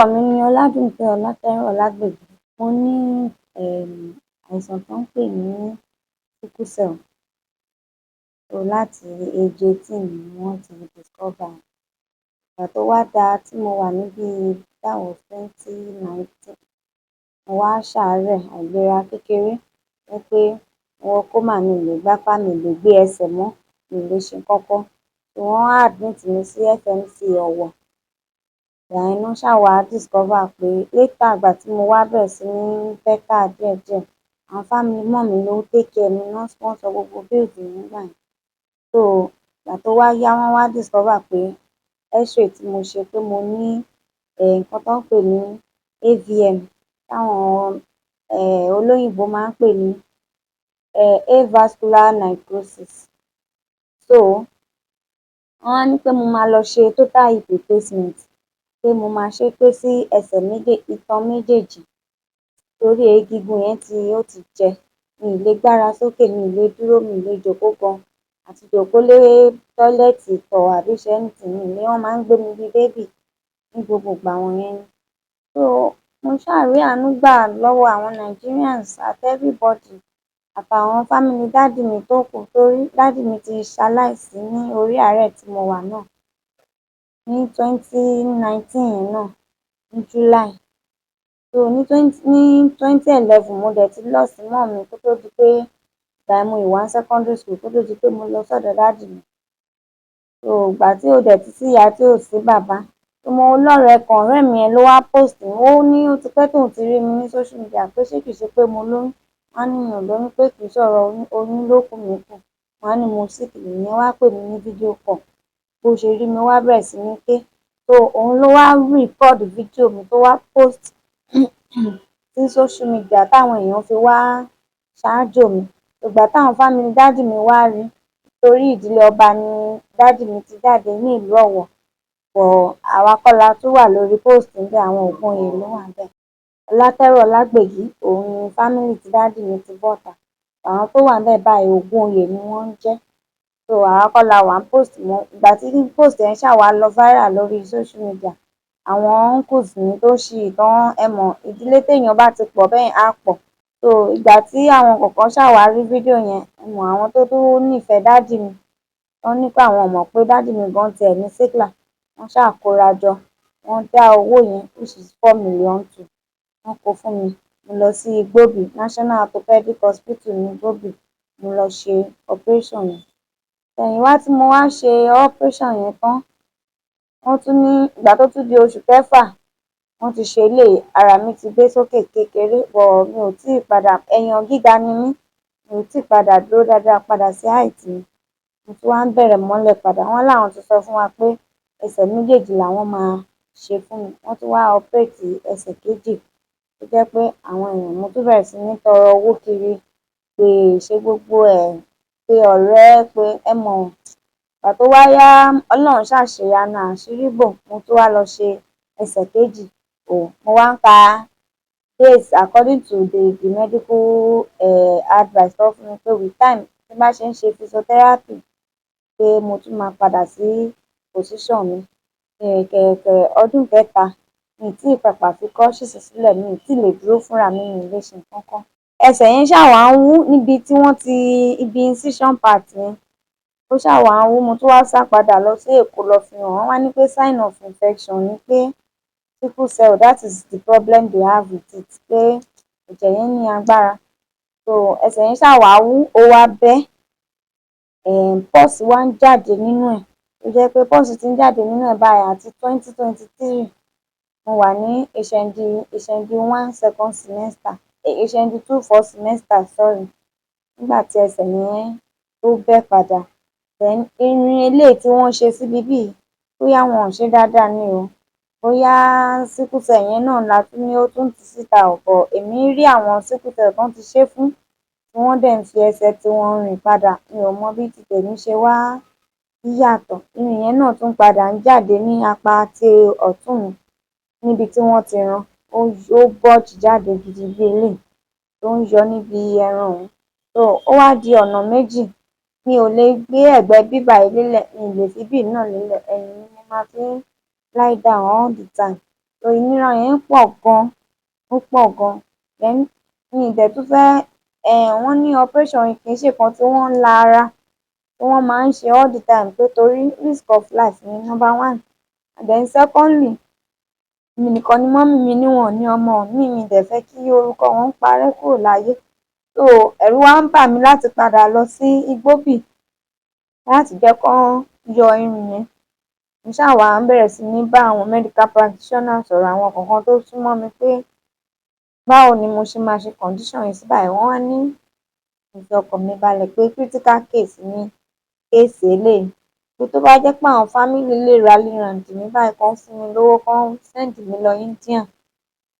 Orúkọ mi ni Ọládùnnkẹ́ Ọlátẹ́rọ̀ Ọlágbèjí. Mo ní àìsàn tó ń pè ní sickle cell. So láti age 18 ni wọ́n ti discover. Ìgbà tó wá tí mo wà ní that was 2019, mo wá ṣàárẹ̀ àìlera kékeré wípé coma, mi ò lè gbápá, mi ò lè gbé ẹsẹ̀ mọ́, mi ò lè ṣe nǹkan kan. So wọ́n wá admit mi sí FMC Ọ̀wọ̀. Ìgbà yẹn ná ṣá wá discover pé later ìgbà tí mo wá bẹ̀rẹ̀ sí ní better díẹ̀díẹ̀, àwọn family mummy ló take care mi, wọ́n sponsor gbogbo bills mi nígbà yẹn. So ìgbà tó wá yá wọ́n wá discover pé x-ray tí mo ṣe pé mo ní nǹkan tó ń pè ní AVN, táwọn olóyìnbó máa ń pè ní avascular necrosis. So wọ́n wá ní pé mo máa lọ ṣe total hip replacement, pé mo máa ṣé pé sí ẹsẹ̀ itan méjèèjì torí egungun yẹn ó ti jẹ. Mi ì lè gbára sókè, mi ì lè dúró, mi ì lè jókòó gan. Àti jókòó lé tọ́lẹ́ẹ̀tì tọ̀ àbí ṣe anything, mi ì lè, wọ́n máa ń gbé mi bí baby ní gbogbo ìgbà wọ̀nyẹn ni. So mo ṣáà rí àánú gbà lọ́wọ́ àwọn Nigerians àti everybody àtàwọn family daddy mi tó kù, torí daddy mi ti ṣaláìsí ní orí àárẹ̀ tí mo wà náà ní 2019 yẹn náà, ní July. So ní 2011 mo dẹ̀ ti lost mum mi kó tó di pé ìgbà yẹn mo ṣì wà ní secondary school kó tó di pé mo lọ sọ́dọ̀ daddy mi. So ìgbà tí ò dẹ̀ ti sí ìyá tí ò sí bàbá, mo lọ́rẹ̀ẹ́ kan, ọ̀rẹ́ mi yẹn ló wá post mi, ó ní ó ti pẹ́ tóun ti rí mi ní social media pé ṣé kìí ṣe pé mo lóyún. Wọ́n á ní mi ò lóyún, pé kìí ṣọ̀rọ̀ oyún ló kù mí kù. Wọ́n á ní mo sick, ìyẹn wá pè mí ní video call. Bó ṣe rí mi ó wá bẹ̀rẹ̀ sí ní ké. So òun ló wá record video mi tó wá post sí social media táwọn èèyàn fi wá ṣáájò mi. Ìgbà táwọn family daddy mi wá rí, torí ìdílé ọba ni daddy mi ti jáde ní ìlú Ọ̀wọ̀, but àwa kọ́ la tún wà lórí post ńbẹ̀, àwọn Ògúnyè ló wà ńbẹ̀. Ọlátẹ́rọ̀ Ọlágbèjí, òun ni family tí daddy mi ti bọ́ta. Àwọn tó wà ńbẹ̀ báyìí Ògúnyè ni wọ́n ń jẹ́. So àwa kọ́ la wà ń post mọ́. Ìgbà tí post yẹn ṣáà wá lọ viral lórí social media, àwọn uncles mi tó ṣì tán, ẹ mọ̀, ìdílé téèyàn bá ti pọ̀ bẹ́yẹn á pọ̀. So ìgbà tí àwọn kọ̀ọ̀kan ṣáà wá rí fídíò yẹn, ẹ mọ̀ àwọn tó tún nífẹ̀ẹ́ daddy mi, wọ́n ní pé àwọn ò mọ̀ pé daddy mi gan tiẹ̀ ní sickle. Wọ́n ṣáà kóra jọ, wọ́n dá owó yẹn which is 4 million two, wọ́n kó fún mi. Mo lọ sí Igbobi, National Orthopedic Hospital ní Igbobi, mo lọ ṣe operation yẹn. Ẹ̀yìnwá tí mo wá ṣe operation yẹn tán, wọ́n tún ní ìgbà tó tún di oṣù kẹfà, wọ́n ti ṣe eléyìí, ara mi ti gbé sókè kékeré, but mi ò tíì padà, èèyàn gíga ni mí, mi ò tíì padà dúró dáadáa padà sí height mi. Mo tún wá ń bẹ̀rẹ̀ mọ́lẹ̀ padà. Wọ́n láwọn ti sọ fún wa pé ẹsẹ̀ méjèèjì làwọn máa ṣe fún mi. Wọ́n tún wá operate ẹsẹ̀ kejì tó jẹ́ pé àwọn èèyàn, mo tún bẹ̀rẹ̀ sí ní tọrọ owó kiri, pé ṣe gbogbo ẹ̀, pé ọ̀rẹ́, pé ẹ mọ̀. Ìgbà tó wá yá, Ọlọ́run ṣáà ṣèyanu, àṣírí bò, mo tún wá lọ ṣe ẹsẹ̀ kejì. Mo wá ń ka days according to the medical advice tán fún mi pé with time tí n bá ṣe ń ṣe physiotherapy pé mo tún máa padà sí position mi. Kẹ̀kẹ́ ọdún kẹta, mi ì tíì pàpà fi crutches sílẹ̀, mi ì tíì lè dúró fúnra mi, mi ì lè ṣe nǹkan kan. Ẹsẹ̀ yẹn ṣáà wá ń wú níbi tí wọ́n ti, ibi incision part yẹn, ó ṣáà wá ń wú. Mo tún wá sá padà lọ sí Èkó lọ fi hàn. Wọ́n wá ní pé sign of infection ni pé sickle cell, that is the problem they have with it, pé ẹ̀jẹ̀ yẹn ní agbára. So ẹsẹ̀ yẹn ṣáà wá wú, ó wá bẹ́. Pus wá ń jáde nínú ẹ̀, tó jẹ́ pé pus ti ń jáde nínú ẹ̀ báyìí àti 2023. Mo wà ní HND 1 second semester, HND 2 fourth semester, sorry. Nígbà tí ẹsẹ̀ yẹn tó bẹ́ padà. Then irin eléyìí tí wọ́n ṣe sí ibí yìí, bóyá wọn ò ṣe dáadáa ni o. Bóyá sickle cell yẹn náà la tún ní ó tún tú síta o, but èmi rí àwọn sickle cell tán ti ṣé fún, tí wọ́n dẹ̀ ń fi ẹsẹ̀ tiwọn rìn padà. Mi ò mọ bí ti tèmi ṣe wá yàtọ̀. Irin yẹn náà tún padà ń jáde ní apá ti ọ̀tún mi níbi tí wọ́n ti ran. Ó bulge jáde gidi bí eléyìí tó ń yọ níbi ẹran ọ̀hún. So ó wá di ọ̀nà méjì. Mi ò lè gbé ẹ̀gbẹ́ ibí bàyìí lélẹ̀, mi ì lè fi ibí yìí náà lélẹ̀. Ẹ̀yìn ni mo máa fi ń lie down all the time. So ìnira yẹn pọ̀ gan, ó pọ̀ gan. Then mi ì dẹ̀ tún fẹ́ wọ́n ní operation yìí kì í ṣe nǹkan tí wọ́n ń la ara, tí wọ́n máa ń ṣe all the time pé torí risk of life ni number one. And then secondly, èmi nìkan ni mummy mi ní wọn ò ní ọmọ mi, mi dẹ̀ fẹ́ kí orúkọ wọn parẹ́ kúrò láyé. So ẹ̀rù wá ń bà mí láti padà lọ sí Igbóbì láti jẹ́ kán yọ irun yẹn. Mo ṣáà wá bẹ̀rẹ̀ sí ní bá àwọn medical practitioner sọ̀rọ̀, àwọn kọ̀ọ̀kan tó súnmọ́ mi pé báwo ni mo ṣe máa ṣe condition yìí sí báyìí. Wọ́n wá ní kí n fi ọkàn mi balẹ̀ pé critical case ni case eléyìí. Pé tó bá jẹ́ pé àwọn family lè rally round mi báyìí kán fún mi lówó, kán send mi lọ India,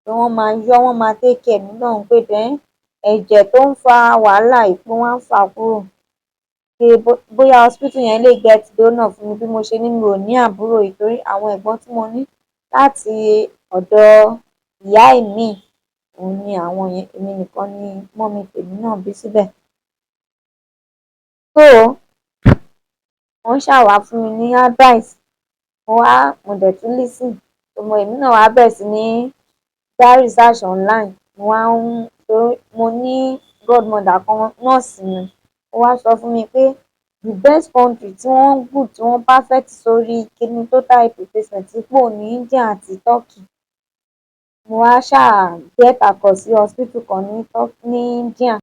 pé wọ́n máa yọ́, wọ́n máa take care mi lọ́hùn-ún, pé then ẹ̀jẹ̀ tó ń fa wàhálà yìí pé wọ́n á fà á kúrò. Pé bóyá hospital yẹn lè get donor fún mi bí mo ṣe ní mi ò ní àbúrò yìí, torí àwọn ẹ̀gbọ́n tí mo ní láti ọ̀dọ̀ ìyá ìmíì òun ni àwọn yẹn, èmi nìkan ni mummy tèmi náà bí síbẹ̀. So wọ́n ṣáà wá fún mi ní advice, mo dẹ̀ tún listen. Èmi náà wá bẹ̀rẹ̀ sí ní dá research online. Torí mo ní godmother kan nọ́ọ̀sì ni, ó wá sọ fún mi pé the best country tí wọ́n good, tí wọ́n perfect sórí kíni total hip replacement pọ̀ ní India àti Turkey. Mo wá ṣáà get across sí hospital kan ní India.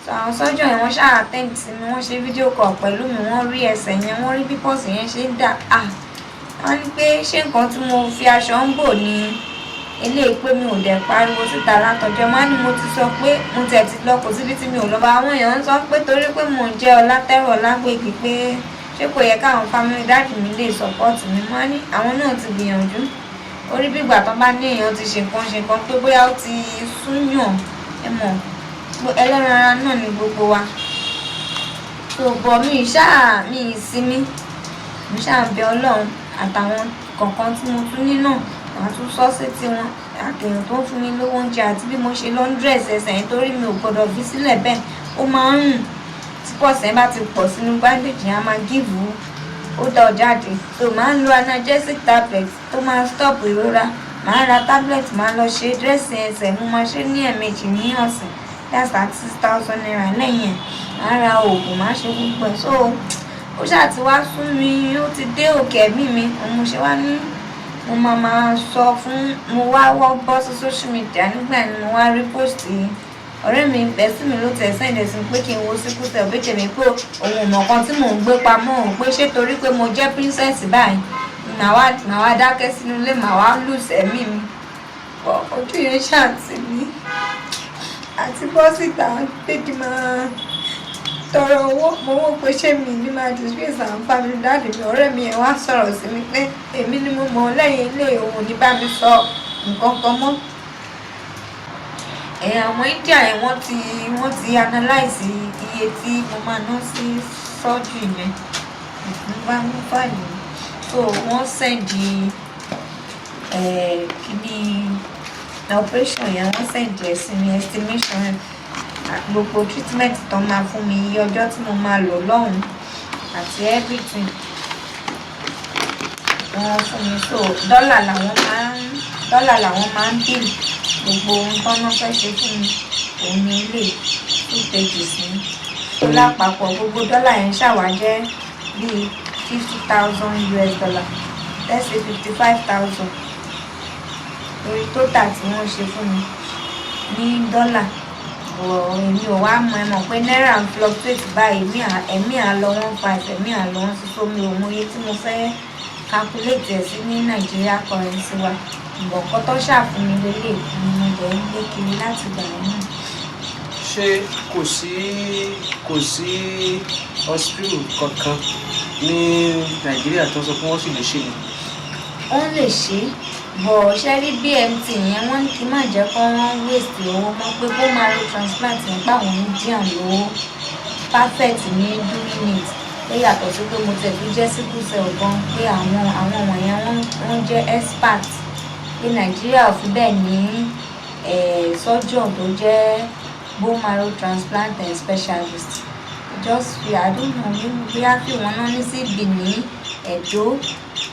So àwọn surgeon yẹn wọ́n ṣáà attend sí mi, wọ́n ṣe video call pẹ̀lú mi, wọ́n rí ẹsẹ̀ yẹn, wọ́n rí bí pọ́ọ̀sì yẹn ṣe ń dà. Wọ́n ní pé ṣé nǹkan tí mo fi aṣọ ń bò ni eléyìí, pé mi ò dẹ̀ pariwo síta látọjọ́. Wọ́n á ní mo ti sọ pé mo tiẹ̀ ti lọ, kò síbi tí mi ò lọ bá. Àwọn èèyàn ń sọ pé torí pé mò ń jẹ́ Ọlátẹ́rù Ọlágbègbí pé ṣé kò yẹ káwọn family daddy mi lè support mi. Wọ́n á ní àwọn náà ti gbìyànjú. Orí bí ìgbà tán bá ní èèyàn ti ṣe nǹkan pé bóyá ó ti súnyàn, ẹ mọ̀, ẹlẹ́ran ara náà ni gbogbo wa. So bọ̀ mi ì sinmi, mo ṣáà bẹ Ọlọ́run àtàwọn kọ̀ọ̀kan tí mo tún ní náà, màá tún sọ sétí wọn, àtèèyàn tó ń fún mi lówó oúnjẹ àti bí mo ṣe lọ ń dress ẹsẹ̀ yẹn, torí mi ò gbọdọ̀ fi sílẹ̀ bẹ́ẹ̀, ó máa ń rùn. Tí pọ́ọ̀sì yẹn bá ti pọ̀ sínú bandage yẹn, á máa give ó dọ̀ jáde. So màá ń lo analgesic tablet tó máa stop ìrora. Màá ra tablet, màá lọ ṣe dressing ẹsẹ̀, mo máa ṣe ní ẹ̀ẹ̀mejì ní ọ̀sẹ̀. That's at 6,000 naira. Lẹ́yìn ẹ̀ màá ra oògùn, màá ṣe gbogbo ẹ̀. So ó ṣáà ti wá sún mi, ó ti dé òkè ẹ̀mí mi. Mo ṣe wá ní mo máa sọ fún, mo wá bọ́ sí social media. Nígbà yẹn mo wá rí post yìí. Ọ̀rẹ́ mi bẹ̀sí mi ló tẹ̀ send sí pé kí n wo sickle cell, pé tèmi pé òun ò mọ̀ kan tí mò ń gbé pamọ́ òun, pé ṣé torí pé mo jẹ́ princess báyìí màá wá dákẹ́ sínú ilé, màá wá lose ẹ̀mí mi. Ojú yẹn ṣàǹtì mi àti bọ́ síta pé kí n máa tọrọ owó. Mo wò pé ṣé mi ní máa disgrace àwọn family daddy mi. Ọ̀rẹ́ mi yẹn wá sọ̀rọ̀ sí mi pé èmi ni mo mọ̀ lẹ́yìn ilé òun ní bá mi sọ nǹkan kan mọ́. Àwọn India yẹn wọ́n ti analyse iye tí mo máa ná sí surgery yẹn. Mo bá mú fáìlì mi. So wọ́n send kíní operation yẹn, wọ́n send ẹ̀ sí mi, estimation gbogbo treatment tó máa fún mi, iye ọjọ́ tí mo máa lò lọ́hùn àti everything wọ́n fún mi. So dọ́là làwọn máa ń bill gbogbo ohun tó wọ́n fẹ́ ṣe fún mi. Òun ni ilé 2 pages ní. So lápapọ̀ gbogbo dọ́là yẹn ṣàwá jẹ́ bíi $50,000. Let's say 55,000 lórí total tí wọ́n ṣe fún mi ní dọ́là. Èmi ò wá mọ̀ pé náírà ń fluctuate báyìí, ẹ̀mí à lọ 1.5, ẹ̀mí à lọ 1.6. So mi ò mọ iye tí mo fẹ́ calculate ẹ̀ sí ní Nigeria currency wa. Nǹkan tó ṣàfún mi lélẹ̀ ni mo dẹ̀ ń gbé kiri láti ìgbà yẹn náà. Ṣé kò sí hospital kankan ní Nàìjíríà tó sọ pé wọ́n sì lè ṣe ni? Wọ́n lè ṣe bọ̀ ṣe rí BMT yẹn, wọ́n ní kí n má jẹ́ kó wọ́n waste owó mọ́, pé bone marrow transplant yẹn gbà wọ́n ń dín lówó perfect ní doing it. Pé yàtọ̀ sí pé mo tẹ̀lé jẹ́ sickle cell gan, pé àwọn wọ̀nyẹn wọ́n jẹ́ expert. Pé Nàìjíríà ò fi bẹ́ẹ̀ ní surgeon tó jẹ́ bone marrow transplant specialist. Just I don't know, bí a fi wọn náà ní sí Benin, Edo,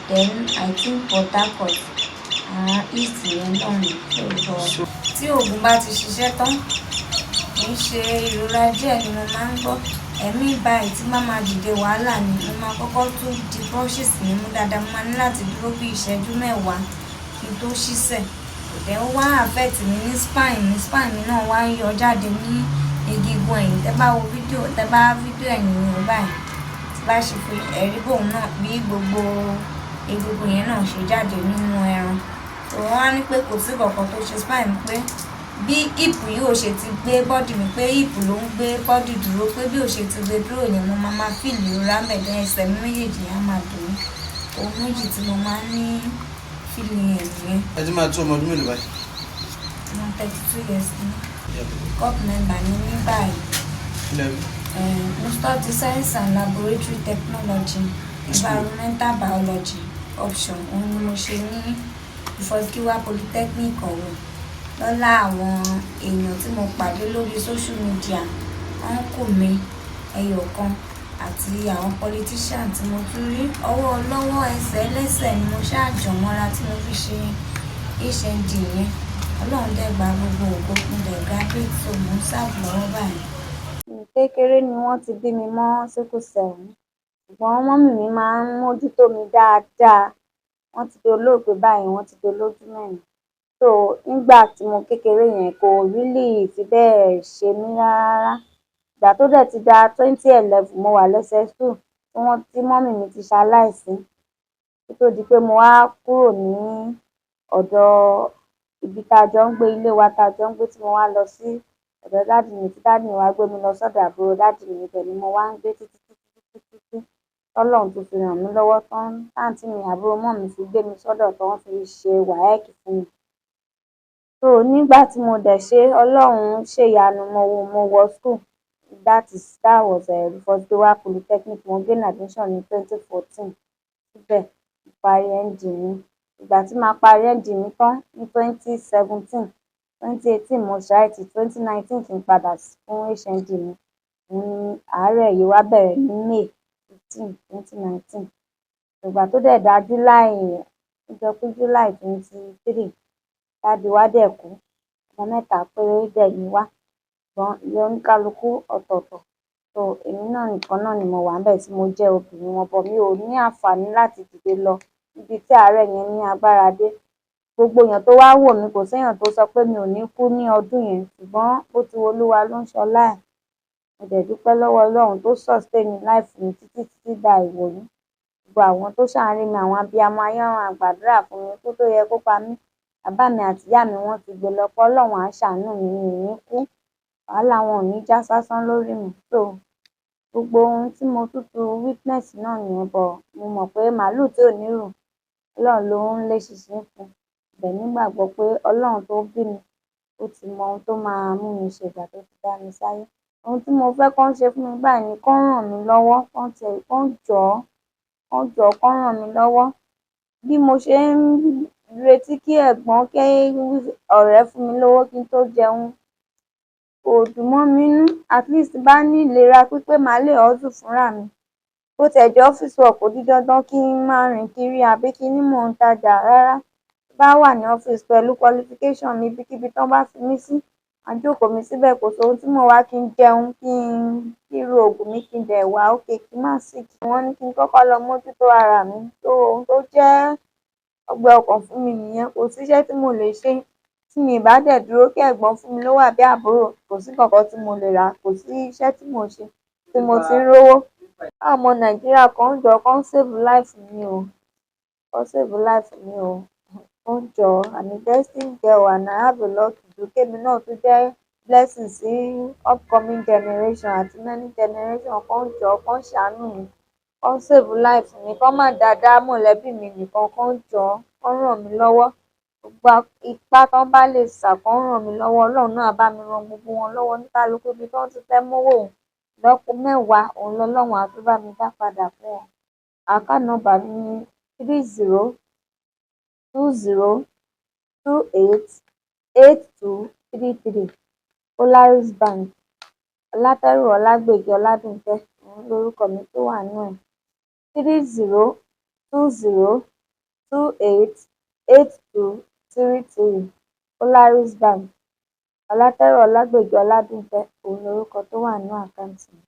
then I think Port Harcourt east yẹn lọ́hùn lóòótọ́. So Tí oògùn bá ti ṣiṣẹ́ tán, kì í ṣe ìrora díẹ̀ ni mo máa ń gbọ́. Ẹ̀mí báyìí tí má máa dìde wàhálà ni mo máa kọ́kọ́ tún di brushes mi mú dáadáa. Mo máa ní láti dúró bí ìṣẹ́jú mẹ́wàá kí n tó ṣíṣẹ̀. Then ó wá affect mi ní spine mi. Spine mi náà wá ń yọ jáde ní egungun ẹ̀yìn. Tẹ́ bá wo fídíò ẹ̀yìn mi báyìí, tí bá ṣe fi ẹ̀rí bòun náà bí gbogbo egungun yẹn náà ṣe jáde nínú ẹran. So wọ́n wá ní pé kò sí kankan tó ṣe spine mi, pé bí hip yìí ò ṣe ti gbé body mi, pé hip ló ń gbé body dúró, pé bí ò ṣe ti gbé dúró yẹn mo máa feel ìrora mẹ́ẹ̀dẹ́ ẹsẹ̀ mi méjèèjì yẹn á máa dùn mí. Ohun méjì tí mo máa ń ní feeling yẹn nìyẹn. ẹ ti máa tó ọmọ ọdún mélòó báyìí? I'm 32 years ni. Cup member ni mí báyìí. Mo study science and laboratory technology, environmental biology option. Òun ni mo ṣe ní Ìfọ̀síwá Polytechnic Ọ̀wọ̀. Lọ́lá àwọn èèyàn tí mo pàdé lórí social media, uncle mi ẹyọ̀kan àti àwọn politician tí mo tún rí, ọwọ́ lọ́wọ́ ẹsẹ̀ lẹ́sẹ̀ ni mo ṣáàjọ̀ mọ́ra tí mo fi ṣe HND yẹn. Ọlọ́run dẹ̀ gba gbogbo ògo fún dẹ̀ graduate, so mo ń serve lọ́wọ́ báyìí. Kékeré ni wọ́n ti bí mi mọ́ sickle cell, ṣùgbọ́n mọ́mì mi máa ń mójútó mi dáadáa. Wọ́n ti dolóògbé báyìí, wọ́n ti dolójú mẹ́rin. So nígbà tí mo kékeré yẹn kò really fi bẹ́ẹ̀ ṣe mí rárá. Ìgbà tó dẹ̀ ti da 2011 mo wà lSS2 tí mọ́mì mi ti ṣaláìsí. Kó tó di pé mo wá kúrò ní ọ̀dọ̀ ibi tá a jọ ń gbé, ilé wa tá a jọ ń gbé, tí mo wá lọ sí ọ̀dọ̀ dáàdì mi, tí dáàdì mi wá gbé mi lọ sọ́dọ̀ àbúrò dáàdì mi. Ibẹ̀ ni mo wá ń gbé títí tọ́lọ́run tó fi ràn mí lọ́wọ́ tán. Táǹtì mi àbúrò mọ́ mi fi gbé mi sọ́dọ̀ tí wọ́n fi ṣe WAEC fún mi. So nígbà tí mo dẹ̀ ṣe, Ọlọ́run ṣèyanu, mo wọ school. That was Ìfọ̀síwá Polytechnic. Mo gain admission ní 2014. Síbẹ̀ mo parí ND mi. Ìgbà tí màá parí ND mi tán ní 2017, 2018 mo ṣáìtì, 2019 kí n padà fún HND mi. Òun ni àárẹ̀ yìí wá bẹ̀rẹ̀ ní May 15, 2019. Ìgbà tó dẹ̀ da July 23, dáàdì wa dẹ̀ kú. Ọmọ mẹ́ta péré dẹ̀ ni wá, ṣùgbọ́n ilé oníkálukú ọ̀tọ̀ọ̀tọ̀. So èmi náà nìkan náà ni mo wà ńbẹ̀ tí mo jẹ́ obìnrin wọn, but mi ò ní àǹfààní láti dìde lọ níbi tí àárẹ̀ yẹn ní agbára dé. Gbogbo èèyàn tó wá wò mí, kò séèyàn tó sọ pé mi ò ní kú ní ọdún yẹn, ṣùgbọ́n bó ti wu Olúwa ló ń ṣọlá ẹ̀. Mo dẹ̀ dúpẹ́ lọ́wọ́ Ọlọ́run tó sustain life mi títí da ìwòyí. Gbogbo àwọn tó ṣáà ń rí mi, àwọn abiyamọ ayé, wọ́n máa gbàdúrà fún mi. Ikú tó yẹ kó pa mí, bàbá mi àti ìyá mi wọ́n ti gbé lọ, pé Ọlọ́run á ṣàánú mi, mi ò ní kú. Wàhálà wọn ò ní já sásán lórí mi. So gbogbo ohun tí mo witness náà nìyẹn, but mo mọ̀ pé màálù tí ò nírù, Ọlọ́run ló ń lé ṣinṣin fún. Mo dẹ̀ nígbàgbọ́ pé Ọlọ́run tó bí mi, ó ti mọ ohun tó máa mú mi ṣe ìgbà tó ti dá mi sáyé. Ohun tí mo fẹ́ kán ṣe fún mi báyìí ni kán ràn mí lọ́wọ́, kán jọ̀ọ́ kán ràn mí lọ́wọ́. Bí mo ṣe ń retí kí ẹ̀gbọ́n, kí ọ̀rẹ́ fún mi lówó kí n tó jẹun, kò dùn mọ́ mi nínú. At least bá ní ìlera pípé màá lè hustle fúnra mi. Bó tiẹ̀ jẹ́ office work, kò di dandan kí n máa rìn kiri àbí kí ní mò ń tajà rárá. Tí bá wà ní office pẹ̀lú qualification mi, ibikíbi tán bá fi mí sí, màá jókòó mi síbẹ̀. Kò sóhun tí mò ń wá, kí n jẹun, kí n ro òògùn mi, kí n dẹ̀ wà okay, kí n má sick. Wọ́n ní kí n kọ́kọ́ lọ mójútó ara mi. So ohun tó jẹ́ ọgbẹ́ ọkàn fún mi nìyẹn. Kò síṣẹ́ tí mo lè ṣe tí mi ì bá dẹ̀ dúró kí ẹ̀gbọ́n fún mi lówó àbí àbúrò. Kò sí nǹkankan tí mo lè rà, kò sí iṣẹ́ tí mò ń ṣe tí mo ti ń rówó. Káwọn ọmọ Nàìjíríà kán jọ̀ọ́ kán save life mi o. Kán save life mi o. Kán jọ̀ọ́. I'm a destined girl and I have a lot to do. Kémi náà tún jẹ́ blessing sí upcoming generation àti many generation. Kán jọ̀ọ́ kán ṣàánú mi. Kán save life mi. Kán má dá mọ̀lẹ́bí mi nìkan. Kán jọ̀ọ́ kán ràn mí lọ́wọ́. Gbogbo ipá tán bá lè sà kán ràn mí lọ́wọ́. Ọlọ́run náà á bá mi ran gbogbo wọn lọ́wọ́. Oníkálukú ibi tán ti fẹ́ mówó ìlọ́po mẹ́wàá, òun lọlọ́run á tún bá mi dá padà fún wọn. Account number mi ni 3020288233. Polaris Bank. Ọlátẹ́rù Ọlágbèjì Ọládùnkẹ́, òun lorúkọ mi tó wà nínú ẹ̀. 8233 Polaris Bank Ọlátẹ́rọ̀ Ọlágbèjì Ọládùnfẹ́ òun lorúkọ tó wà nínú àkáǹtì mi.